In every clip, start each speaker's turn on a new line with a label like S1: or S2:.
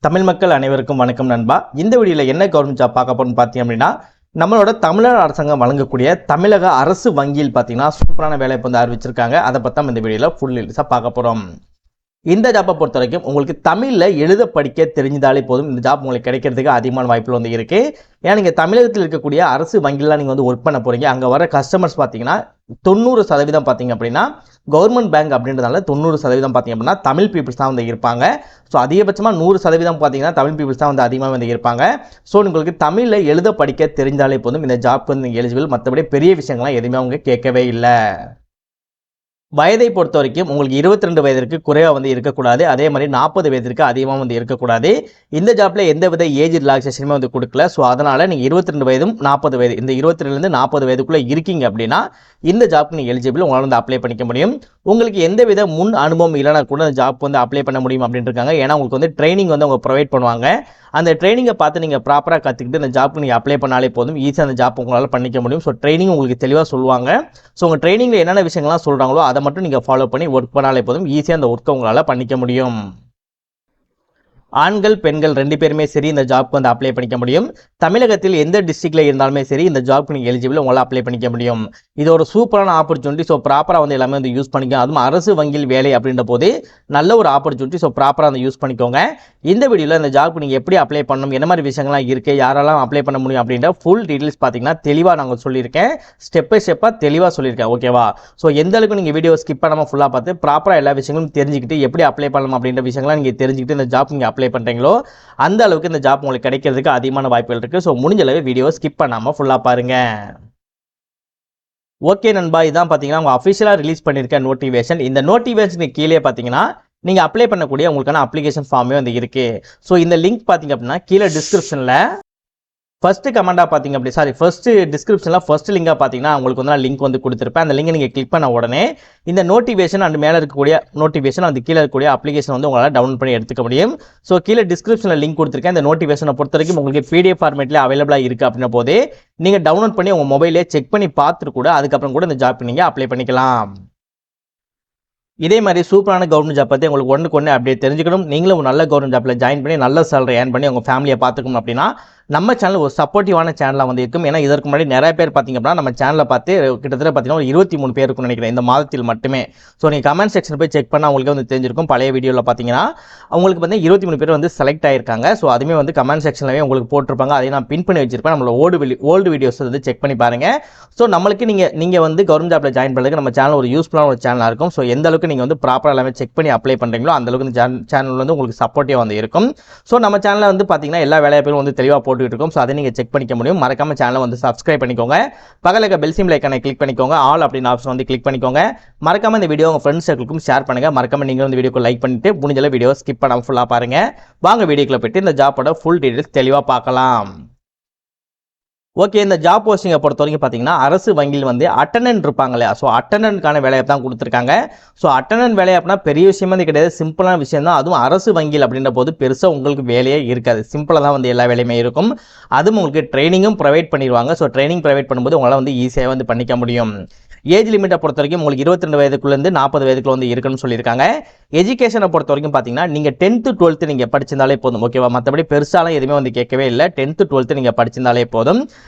S1: தமிழ் மக்கள் அனைவருக்கும் வணக்கம் நண்பா. இந்த வீடியோவில் என்ன கவர்மெண்ட் ஜாப் பார்க்க போறோம்னு பார்த்தீங்க அப்படின்னா, நம்மளோட தமிழக அரசாங்கம் வழங்கக்கூடிய தமிழக அரசு வங்கியில் பார்த்தீங்கன்னா சூப்பரான வேலை வந்து அறிவிச்சிருக்காங்க. அதை பற்றி நம்ம இந்த வீடியோவில் ஃபுல் டீடைல்ஸாக பார்க்க போகிறோம். இந்த ஜாப்பை பொறுத்த வரைக்கும் உங்களுக்கு தமிழில் எழுத படிக்க தெரிஞ்சாலே போதும் இந்த ஜாப் உங்களுக்கு கிடைக்கிறதுக்கு அதிகமான வாய்ப்புகள் வந்து இருக்குது. ஏன்னா நீங்கள் தமிழகத்தில் இருக்கக்கூடிய அரசு வங்கியில் நீங்கள் வந்து ஒர்க் பண்ண போகிறீங்க. அங்கே வர கஸ்டமர்ஸ் பார்த்தீங்கன்னா 90% பார்த்தீங்க அப்படின்னா கவர்மெண்ட் பேங்க் அப்படின்றதால 90% பார்த்தீங்க அப்படின்னா தமிழ் பீப்புள்ஸ் தான் வந்து இருப்பாங்க. ஸோ அதிகபட்சமாக 100% பார்த்தீங்கன்னா தமிழ் பீப்புள்ஸ் தான் வந்து அதிகமாக வந்து இருப்பாங்க. ஸோ உங்களுக்கு தமிழில் எழுத படிக்க தெரிஞ்சாலே போதும் இந்த ஜாப்க்கு வந்து நீங்கள் எலிஜிபிள். மற்றபடி பெரிய விஷயங்கள்லாம் எதுவுமே அவங்க கேட்கவே இல்லை. வயதை பொறுத்த வரைக்கும் உங்களுக்கு 22 வயதிற்கு குறைவாக வந்து இருக்கக்கூடாது. அதே மாதிரி 40 வயதிற்கு அதிகமாக வந்து இருக்கக்கூடாது. இந்த ஜாப்பில் எந்த வித ஏஜ் ரிலாக்ஸேஷனுமே வந்து கொடுக்கல. ஸோ அதனால் நீங்கள் 22 வயதும் 40 வயது இந்த 22லேருந்து 40 வயதுக்குள்ளே இருக்கீங்க அப்படின்னா இந்த ஜாப்க்கு நீங்கள் எலிஜிபிள். உங்களால் வந்து அப்ளை பண்ணிக்க முடியும். உங்களுக்கு எந்த வித முன் அனுபவம் இல்லைனா கூட அந்த ஜாப் வந்து அப்ளை பண்ண முடியும் அப்படின்னு இருக்காங்க. ஏன்னா உங்களுக்கு வந்து ட்ரைனிங் வந்து அவங்க ப்ரொவைட் பண்ணுவாங்க. அந்த ட்ரைனிங்கை பார்த்து நீங்கள் ப்ராப்பராக கற்றுக்கிட்டு இந்த ஜாப்க்கு நீங்கள் அப்ளை பண்ணாலே போதும். ஈஸியாக அந்த ஜாப் உங்களால் பண்ணிக்க முடியும். ஸோ ட்ரைனிங் உங்களுக்கு தெளிவாக சொல்லுவாங்க. ஸோ உங்கள் ட்ரைனிங்கில் என்னென்ன விஷயங்கள்லாம் சொல்கிறாங்களோ அதை மட்டும் நீங்கள் ஃபாலோ பண்ணி ஒர்க் பண்ணாலே போதும். ஈஸியாக அந்த ஒர்க்கை உங்களால் பண்ணிக்க முடியும். ஆண்கள் பெண்கள் 2 பேருமே சரி இந்த ஜாப்க்கு வந்து அப்ளை பண்ணிக்க முடியும். தமிழகத்தில் எந்த டிஸ்ட்ரிக்ட்ல இருந்தாலுமே சரி இந்த ஜாப்க்கு நீங்கள் எலிஜிபிள். உங்களால் அப்ளை பண்ணிக்க முடியும். இது ஒரு சூப்பரான ஆப்பர்ச்சுனிட்டி. ஸோ ப்ராப்பராக வந்து எல்லாமே வந்து யூஸ் பண்ணிக்க. அதுவும் அரசு வங்கியில் வேலை அப்படின்ற போது நல்ல ஒரு ஆப்பர்ச்சுனிட்டி. ஸோ ப்ராப்பராக வந்து யூஸ் பண்ணிக்கோங்க. இந்த வீடியோவில் இந்த ஜாப்க்கு நீங்கள் எப்படி அப்ளை பண்ணணும், என்ன மாதிரி விஷயங்கள்லாம் இருக்குது, யாரெல்லாம் அப்ளை பண்ண முடியும் அப்படின்ற ஃபுல் டீட்டெயில்ஸ் பார்த்தீங்கன்னா தெளிவாக நாங்கள் சொல்லியிருக்கேன். ஸ்டெப் பை ஸ்டெப்பாக தெளிவாக சொல்லியிருக்கேன். ஓகேவா? ஸோ எந்த அளவுக்கு நீங்கள் வீடியோ ஸ்கிப் பண்ணாமல் ஃபுல்லாக பார்த்து ப்ராப்பராக எல்லா விஷயங்களும் தெரிஞ்சுக்கிட்டு எப்படி அப்ளை பண்ணலாம் அப்படின்ற விஷயங்கள்லாம் நீங்கள் தெரிஞ்சுக்கிட்டு இந்த ஜாப் நீங்கள் அப்ளை பண்ணுறீங்களோ அந்த அளவுக்கு இந்த ஜாப் உங்களுக்கு கிடைக்கிறதுக்கு அதிகமான வாய்ப்புகள் இருக்கு. ஸோ முடிஞ்ச அளவு வீடியோ ஸ்கிப் பண்ணாமல் ஃபுல்லாக பாருங்க. ஓகே நண்பா, இதான் பார்த்தீங்கன்னா உங்கள் அஃபிஷியலாக ரிலீஸ் பண்ணியிருக்க நோட்டிஃபிகேஷன். இந்த நோட்டிஃபிகேஷனுக்கு கீழே பார்த்தீங்கன்னா நீங்கள் அப்ளை பண்ணக்கூடிய உங்களுக்கான அப்ளிகேஷன் ஃபார்மே வந்து இருக்கு. ஸோ இந்த லிங்க் பார்த்தீங்க அப்படின்னா கீழே டிஸ்கிரிப்ஷனில் ஃபர்ஸ்ட் கமெண்டாக பார்த்தீங்க அப்படி ஃபர்ஸ்ட் டிஸ்கிரிப்ஷனில் ஃபர்ஸ்ட் லிங்காக பார்த்தீங்கன்னா உங்களுக்கு வந்து நான் லிங்க் வந்து கொடுத்துருப்பேன். அந்த லிங்கை நீங்கள் கிளிக் பண்ண உடனே இந்த நோட்டிஃபிகேஷன் அண்ட் மேலே இருக்கக்கூடிய நோட்டிஃபிகேஷன் அந்த கீழே இருக்கக்கூடிய அப்ளிகேஷன் வந்து உங்களால் டவுன்லோட் பண்ணி எடுத்துக்க முடியும். ஸோ கீழே டிஸ்கிரிப்ஷனில் லிங்க் கொடுத்துருக்கேன். இந்த நோட்டிஃபிகேஷனை பொறுத்த வரைக்கும் உங்களுக்கு PDF ஃபார்மேட்டில் அவைலபிளாக இருக்குது அப்படின்ற போதே நீங்கள் டவுன்லோட் பண்ணி உங்கள் மொபைலே செக் பண்ணி பார்த்துட்டு கூட அதுக்கப்புறம் கூட இந்த ஜாப் நீங்கள் அப்ளை பண்ணிக்கலாம். இதே மாதிரி சூப்பரான கவர்மெண்ட் ஜாப் பற்றி உங்களுக்கு ஒன்றுக்கு அப்படியே தெரிஞ்சுக்கணும், நீங்களும் ஒரு நல்ல கவர்மெண்ட் ஜாப்பில் ஜாயின் பண்ணி நல்ல சேலரி ஏர்ன் பண்ணி உங்கள் ஃபேமிலியை பார்த்துக்கணும் அப்படின்னா நம்ம சேனல் ஒரு சப்போர்ட்டிவான சேனலாக வந்து இருக்கும். ஏன்னா இதற்கு முன்னாடி நிறைய பேர் பார்த்தீங்க அப்படின்னா நம்ம சேனலில் பார்த்து கிட்டத்தட்ட பார்த்தீங்கன்னா ஒரு 23 பேர் இருக்குன்னு நினைக்கிறேன் இந்த மாதத்தில் மட்டுமே. ஸோ நீங்கள் கமெண்ட் செக்ஷன் போய் செக் பண்ணால் உங்களுக்கு வந்து தெரிஞ்சிருக்கும். பழைய வீடியோவில் பார்த்தீங்கன்னா உங்களுக்கு வந்து 23 பேர் வந்து செலக்ட் ஆகிருக்காங்க. ஸோ அதுவுமே வந்து கமெண்ட் செக்ஷன்லேயே உங்களுக்கு போட்டிருப்பாங்க. அதை நான் பின் பண்ணி வச்சிருப்பேன். நம்மளோட ஓல்டு வீடியோஸ் வந்து செக் பண்ணி பாருங்கள். ஸோ நம்மளுக்கு நீங்கள் வந்து கவர்மெண்ட் ஜாப்பில் ஜாயின் பண்ணுறதுக்கு நம்ம சேனல் ஒரு யூஸ்ஃபுல்லான ஒரு சேனலாக இருக்கும். ஸோ எந்த அளவுக்கு நீங்கள் வந்து ப்ராப்பராக எல்லாமே செக் பண்ணி அப்ளை பண்ணுறீங்களோ அந்த அளவுக்கு இந்த சேனல் வந்து உங்களுக்கு சப்போர்ட்டிவாக வந்து இருக்கும். ஸோ நம்ம சேனலில் வந்து பார்த்தீங்கன்னா எல்லா வேலையாட்களும் வந்து தெளிவாக போட்டுக்கிட்டு இருக்கும். ஸோ அதை நீங்கள் செக் பண்ணிக்க முடியும். மறக்காம சேனலை வந்து சப்ஸ்கிரைப் பண்ணிக்கோங்க. பக்கத்துல இருக்க பெல் சிம்பல் ஐகானை கிளிக் பண்ணிக்கோங்க. ஆல் அப்படின்னு ஆப்ஷன் வந்து கிளிக் பண்ணிக்கோங்க. மறக்காம இந்த வீடியோ உங்க ஃப்ரெண்ட்ஸ் சர்க்கிளுக்கும் ஷேர் பண்ணுங்க. மறக்காம நீங்க இந்த வீடியோக்கு லைக் பண்ணிட்டு முடிஞ்ச அளவு வீடியோ ஸ்கிப் பண்ணாம ஃபுல்லா பாருங்க. வாங்க வீடியோக்குள்ள போயிட்டு இந்த ஜாப்போட ஃபுல் டீடைல்ஸ் தெளிவா பார்க்கலாம். ஓகே, இந்த ஜாப் போஸ்டிங்கை பொறுத்த வரைக்கும் பார்த்தீங்கன்னா அரசு வங்கியில் வந்து அட்டண்டன்ட் இருப்பாங்க இல்லையா? ஸோ அட்டண்டன்ட்கான வேலையை தான் கொடுத்துருக்காங்க. ஸோ அட்டண்டன்ட் வேலை அப்படின்னா பெரிய விஷயமே வந்து கிடையாது, சிம்பிளான விஷயம் தான். அதுவும் அரசு வங்கியில் அப்படின்ற போது பெருசாக உங்களுக்கு வேலையே இருக்காது. சிம்பிளாக தான் வந்து எல்லா வேலையுமே இருக்கும். அதுவும் உங்களுக்கு ட்ரைனிங்கும் ப்ரொவைட் பண்ணிடுவாங்க. ஸோ ட்ரைனிங் ப்ரொவைட் பண்ணும்போது உங்களால் வந்து ஈஸியாக வந்து பண்ணிக்க முடியும். ஏஜ் லிமிட்டை பொறுத்த வரைக்கும் உங்களுக்கு 22 வயதுக்குள்ளேருந்து 40 வயதுக்குள்ள வந்து இருக்குன்னு சொல்லியிருக்காங்க. எஜுகேஷனை பொறுத்த வரைக்கும் பார்த்தீங்கன்னா நீங்கள் 10th 12th நீங்கள் படிச்சிருந்தாலே போதும். ஓகேவா? மற்றபடி பெருசாலாம் எதுவுமே வந்து கேட்கவே இல்லை. 10th 12th நீங்கள் படிச்சிருந்தாலே போதும்.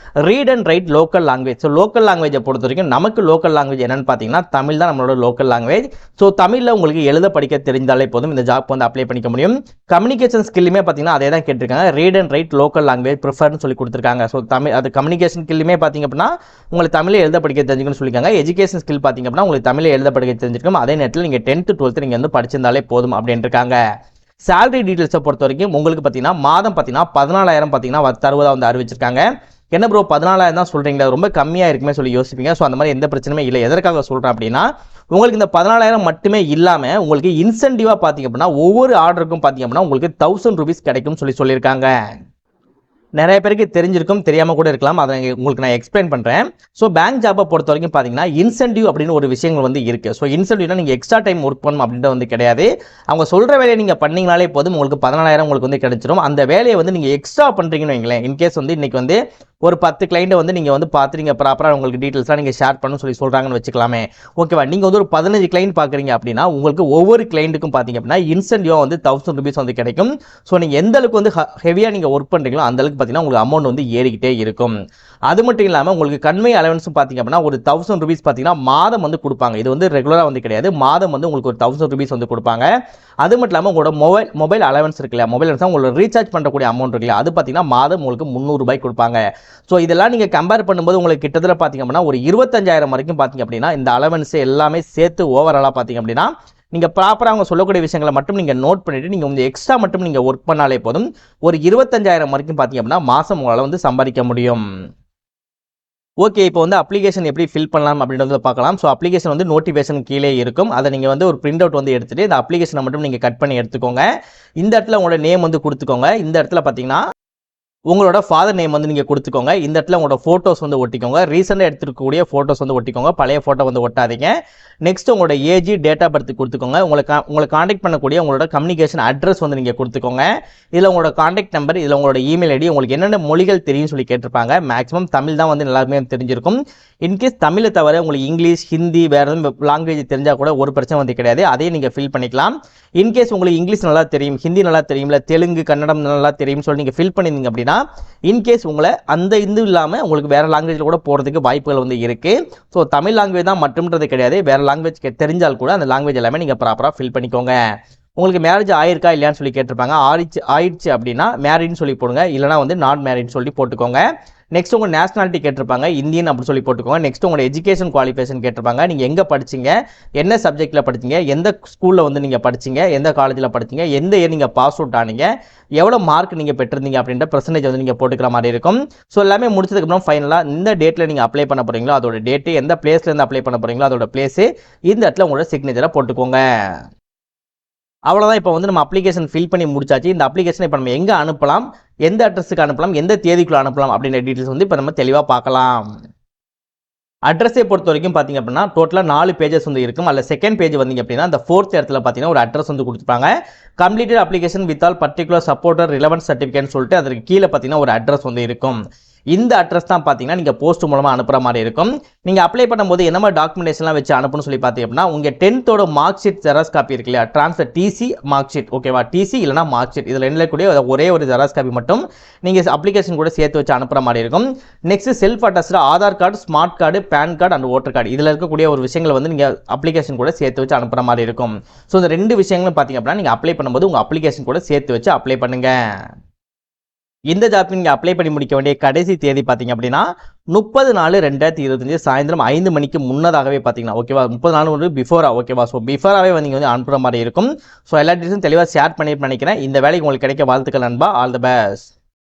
S1: Read and write local language. So local லாங்குவேஜை பொறுத்த வரைக்கும் நமக்கு லோக்கல் லாங்குவேஜ் என்னன்னு பார்த்தீங்கன்னா தமிழ் தான் நம்மளோட லோக்கல் லாங்குவேஜ். ஸோ தமிழில் உங்களுக்கு எழுத படிக்க தெரிந்தாலே போதும் இந்த ஜாப் வந்து அப்ளை பண்ணிக்க முடியும். கம்யூனிகேஷன் ஸ்கில்லுமே பார்த்தீங்கன்னா அதே தான் கேட்டிருக்காங்க. Read and write local language ப்ரிஃபர்னு சொல்லி கொடுத்துருக்காங்க. ஸோ தமிழ் அது கம்யூனிகேஷன் ஸ்கில்லுமே பார்த்தீங்க அப்படின்னா உங்களுக்கு தமிழை எழுத படிக்க தெரிஞ்சுக்கணும்னு சொல்லியிருக்காங்க. எஜுகேஷன் ஸ்கில் பார்த்தீங்க அப்படின்னா உங்களுக்கு தமிழை எழுத படிக்க தெரிஞ்சிருக்கும். அதே நேரத்தில் நீங்கள் 10th 12th நீங்கள் வந்து படிச்சிருந்தாலே போதும் அப்படின்னு இருக்காங்க. சேலரி டீடைல்ஸை பொறுத்த வரைக்கும் உங்களுக்கு பார்த்தீங்கன்னா மாதம் பார்த்தீங்கன்னா 14,000 பார்த்தீங்கன்னா தருவதாக வந்து அறிவிச்சிருக்காங்க. என்ன ப்ரோ 14,000 தான் சொல்கிறீங்களா, ரொம்ப கம்மியாக இருக்குமே சொல்லி யோசிப்பீங்க. ஸோ அந்த மாதிரி எந்த பிரச்சனையுமே இல்லை. எதற்காக சொல்கிறேன் அப்படின்னா உங்களுக்கு இந்த 14,000 மட்டுமே இல்லாமல் உங்களுக்கு இன்சென்டிவாக பார்த்தீங்க அப்படின்னா ஒவ்வொரு ஆர்டருக்கும் பார்த்தீங்க அப்படின்னா உங்களுக்கு 1000 ரூபீஸ் கிடைக்கும் சொல்லியிருக்காங்க. நிறைய பேருக்கு தெரிஞ்சிருக்கும், தெரியாமல் கூட இருக்கலாம். அதை உங்களுக்கு நான் எக்ஸ்பிளைன் பண்ணுறேன். ஸோ பேங்க் ஜாப்பை பொறுத்த வரைக்கும் பார்த்தீங்கன்னா இன்சென்டிவ் அப்படின்னு ஒரு விஷயங்கள் வந்து இருக்குது. ஸோ இன்சென்டிவ்னா நீங்கள் எக்ஸ்ட்ரா டைம் ஒர்க் பண்ணணும் அப்படின்றது வந்து கிடையாது. அவங்க சொல்கிற வேலையை நீங்கள் பண்ணீங்கனாலே போதும் உங்களுக்கு 14,000 உங்களுக்கு வந்து கிடைச்சிடும். அந்த வேலையை வந்து நீங்கள் எக்ஸ்ட்ரா பண்ணுறீங்கன்னு வைங்களேன். இன்கேஸ் வந்து இன்றைக்கி வந்து ஒரு 10 கிளைண்ட்டை வந்து நீங்கள் வந்து பார்த்து நீங்கள் ப்ராப்பராக உங்களுக்கு டீட்டெயில்ஸ்லாம் நீங்கள் ஷேர் பண்ணணும்னு சொல்கிறாங்கன்னு வச்சுக்கலாமே. ஓகேவா, நீங்கள் வந்து ஒரு 15 கிளைண்ட் பார்க்குறீங்க அப்படின்னா உங்களுக்கு ஒவ்வொரு கிளைண்ட்டுக்கும் பார்த்தீங்க அப்படின்னா இன்சென்டிவாக வந்து 1000 rupees வந்து கிடைக்கும். ஸோ நீங்கள் எந்த அளவுக்கு வந்து ஹெவியாக நீங்கள் ஒர்க் பண்ணுறீங்களோ அந்த அளவுக்கு பார்த்தீங்கன்னா உங்களுக்கு அமௌண்ட் வந்து ஏறிக்கிட்டே இருக்கும். அது மட்டும் இல்லாமல் உங்களுக்கு கன்வே அலவன்ஸும் பார்த்தீங்க அப்படின்னா ஒரு 1000 rupees பார்த்தீங்கன்னா மாதம் வந்து கொடுப்பாங்க. இது வந்து ரெகுலராக வந்து கிடையாது, மாதம் வந்து உங்களுக்கு ஒரு 1000 rupees வந்து கொடுப்பாங்க. அது மட்டும் இல்லாமல் உங்களோட மொபைல் அலவன்ஸ் இருக்குல்ல, மொபைல் அலவன்ஸ் உங்களோட ரீசார்ஜ் பண்ணுறக்கூடிய அமௌண்ட் இருக்குல்ல, அது பார்த்தீங்கன்னா மாதம் உங்களுக்கு 300 ரூபாய் கொடுப்பாங்க. ஸோ இதெல்லாம் நீங்கள் கம்பேர் பண்ணும்போது உங்களுக்கு கிட்டத்தட்ட பார்த்தீங்க அப்படின்னா ஒரு 25,000 வரைக்கும் பார்த்தீங்க அப்படின்னா இந்த அலவன்ஸ் எல்லாமே சேர்த்து ஓவராலாக பார்த்தீங்க அப்படின்னா நீங்கள் ப்ராப்பராக அவங்க சொல்லக்கூடிய விஷயங்களை மட்டும் நீங்கள் நோட் பண்ணிவிட்டு நீங்கள் வந்து எக்ஸ்ட்ரா மட்டும் நீங்கள் ஒர்க் பண்ணாலே போதும் ஒரு 25,000 வரைக்கும் பார்த்தீங்க அப்படின்னா மாதம் உங்களால் வந்து சம்பாதிக்க முடியும். ஓகே, இப்போ வந்து அப்ளிகேஷன் எப்படி ஃபில் பண்ணலாம் அப்படின்றத பார்க்கலாம். ஸோ அப்ளிகேஷன் வந்து நோட்டிஃபிகேஷன் கீழே இருக்கும். அதை நீங்கள் வந்து ஒரு பிரிண்ட் அவுட் வந்து எடுத்துகிட்டு இந்த அப்ளிகேஷனை மட்டும் நீங்கள் கட் பண்ணி எடுத்துக்கோங்க. இந்த இடத்துல உங்களோட நேம் வந்து கொடுத்துக்கோங்க. இந்த இடத்துல பார்த்தீங்கன்னா உங்களோட ஃபாதர் நேம் வந்து நீங்கள் கொடுத்துக்கோங்க. இந்த இடத்துல உங்களோட ஃபோட்டோஸ் வந்து ஒட்டிக்கோங்க. ரீசெண்டாக எடுத்துருக்கக்கூடிய ஃபோட்டோஸ் வந்து ஒட்டிக்கோங்க, பழைய ஃபோட்டோ வந்து ஒட்டாதீங்க. நெக்ஸ்ட் உங்களோட ஏஜ், டேட் ஆஃப் பர்த் கொடுத்துக்கோங்க. உங்களை காண்டாக்ட் பண்ணக்கூடிய உங்களோட கம்யூனிகேஷன் அட்ரஸ் வந்து நீங்கள் கொடுத்துக்கோங்க. இதில் உங்களோட காண்டாக்ட் நம்பர், இதில் உங்களோட இமெயில் ஐடி, உங்களுக்கு என்னென்ன மொழிகள் தெரியும்னு சொல்லி கேட்டிருப்பாங்க. மேக்ஸிமம் தமிழ் தான் வந்து எல்லாருமே தெரிஞ்சிருக்கும். இன்கேஸ் தமிழை தவிர உங்களுக்கு இங்கிலீஷ், ஹிந்தி, வேறு எதுவும் லாங்குவேஜ் தெரிஞ்சால் கூட ஒரு பிரச்சனை வந்து கிடையாது, அதையும் நீங்கள் ஃபில் பண்ணிக்கலாம். இன்கேஸ் உங்களுக்கு இங்கிலீஷ் நல்லா தெரியும், ஹிந்தி நல்லா தெரியும், இல்லை தெலுங்கு, கன்னடம் நல்லா தெரியும் சொல்லி நீங்கள் ஃபில் பண்ணியிருந்தீங்க அப்படின்னா இன்கேஸ் உங்களை அந்த இது இல்லாமல் உங்களுக்கு வேறு லாங்குவேஜில் கூட போகிறதுக்கு வாய்ப்புகள் வந்து இருக்குது. ஸோ தமிழ் லாங்குவேஜ் தான் மட்டும்ன்றது கிடையாது, வேறு லாங்குவேஜ் தெரிஞ்சால் கூட அந்த லாங்குவேஜ் எல்லாமே நீங்கள் ப்ராப்பராக ஃபில் பண்ணிக்கோங்க. உங்களுக்கு மேரேஜ் ஆயிருக்கா இல்லையான்னு சொல்லி கேட்டிருப்பாங்க. ஆயிடுச்சு அப்படின்னா மேரிட்னு சொல்லி போடுங்க, இல்லைனா வந்து நாட் மேரிட்னு சொல்லி போட்டுக்கோங்க. நெக்ஸ்ட் உங்கள் நேஷனாலிட்டி கேட்டிருப்பாங்க, இந்தியன் அப்படி சொல்லி போட்டுக்கோங்க. நெக்ஸ்ட் உங்களோட எஜுகேஷன் குவாலிஃபிகேஷன் கேட்டிருப்பாங்க. நீங்கள் எங்கே படிச்சிங்க, என்ன சப்ஜெக்ட்டில் படிச்சிங்க, எந்த ஸ்கூலில் வந்து நீங்கள் படிச்சிங்க, எந்த காலேஜில் படிச்சிங்க, எந்த இயர் நீங்கள் பாஸ் அவுட் ஆனீங்க, எவ்வளோ மார்க் நீங்கள் பெற்றிருந்தீங்க அப்படின்ற பர்சன்டேஜ் வந்து நீங்கள் போட்டுக்கிற மாதிரி இருக்கும். ஸோ எல்லாமே முடிச்சதுக்கப்புறம் ஃபைனலாக இந்த டேட்டில் நீங்கள் அப்ளை பண்ண போகிறீங்களோ அதோட டேட்டு, எந்த பிளேஸ்லேருந்து அப்ளை பண்ண போகிறீங்களோ அதோட பிளேஸு, இந்த இடத்துல உங்களோட சிக்னேச்சரை போட்டுக்கோங்க. அவ்வளோதான். இப்போ வந்து நம்ம அப்ளிகேஷன் ஃபில் பண்ணி முடிச்சாச்சு. இந்த அப்ளிகேஷன் இப்போ நம்ம எங்கே அனுப்பலாம், எந்த அட்ரஸுக்கு அனுப்பலாம், எந்த தேதிக்குள்ளே அனுப்பலாம் அப்படின்ற டீட்டெயில்ஸ் வந்து இப்போ நம்ம தெளிவாக பார்க்கலாம். அட்ரஸை பொறுத்த வரைக்கும் பார்த்தீங்க அப்படின்னா டோட்டலாக 4 பேஜஸ் வந்து இருக்கும். அதில் செகண்ட் பேஜ் வந்தீங்க அப்படின்னா அந்த 4th இடத்துல பார்த்தீங்கன்னா ஒரு அட்ரஸ் வந்து கொடுத்துருப்பாங்க. Completed application with all particular supporter relevant சர்டிஃபிகேட்னு சொல்லிட்டு அதற்கு கீழே பார்த்தீங்கன்னா ஒரு அட்ரஸ் வந்து இருக்கும். இந்த அட்ரஸ் தான் பார்த்தீங்கன்னா நீங்கள் போஸ்ட் மூலமாக அனுப்புகிற மாதிரி இருக்கும். நீங்கள் அப்ளை பண்ணும்போது என்ன மாதிரி டாக்குமெண்டேஷன்லாம் வச்சு அனுப்பணும்னு சொல்லி பார்த்தீங்க அப்படின்னா உங்கள் 10th mark sheet xerox copy இருக்கு இல்லையா, ட்ரான்ஸ்ஃபர் டிசி மார்க் ஷீட், ஓகேவா, டிசி இல்லைனா மார்க் ஷீட், இதில் என்ன கூடிய ஒரே ஒரு ஜெராக்ஸ் காப்பி மட்டும் நீங்கள் அப்ளிகேஷன் கூட சேர்த்து வச்சு அனுப்புகிற மாதிரி இருக்கும். Next self attested Aadhaar card, smart card, pan card and voter card, இதில் இருக்கக்கூடிய ஒரு விஷயங்களை வந்து நீங்கள் அப்ளிகேஷன் கூட சேர்த்து வச்சு அனுப்புகிற மாதிரி இருக்கும். ஸோ இந்த 2 விஷயங்களும் பார்த்தீங்க அப்படின்னா நீங்கள் அப்ளை பண்ணும்போது உங்கள் அப்ளிகேஷன் கூட சேர்த்து வச்சு அப்ளை பண்ணுங்கள். இந்த ஜாப்க்கு நீங்கள் அப்ளை பண்ணி முடிக்க வேண்டிய கடைசி தேதி பார்த்தீங்க அப்படின்னா 30/4/2025 சாயந்தரம் 5 மணிக்கு முன்னதாகவே பார்த்தீங்கன்னா, ஓகேவா, 30 நாள் வந்து பிஃபோரா, ஓகேவா. ஸோ பிஃபோராகவே நீங்கள் வந்து அனுப்புகிற மாதிரி இருக்கும். ஸோ எல்லா டீட்டெயில்ஸும் தெளிவாக ஷேர் பண்ணிட்டு நினைக்கிறேன். இந்த வேலைக்கு உங்களுக்கு கிடைக்க வாழ்த்துக்கள் நண்பா. All the best.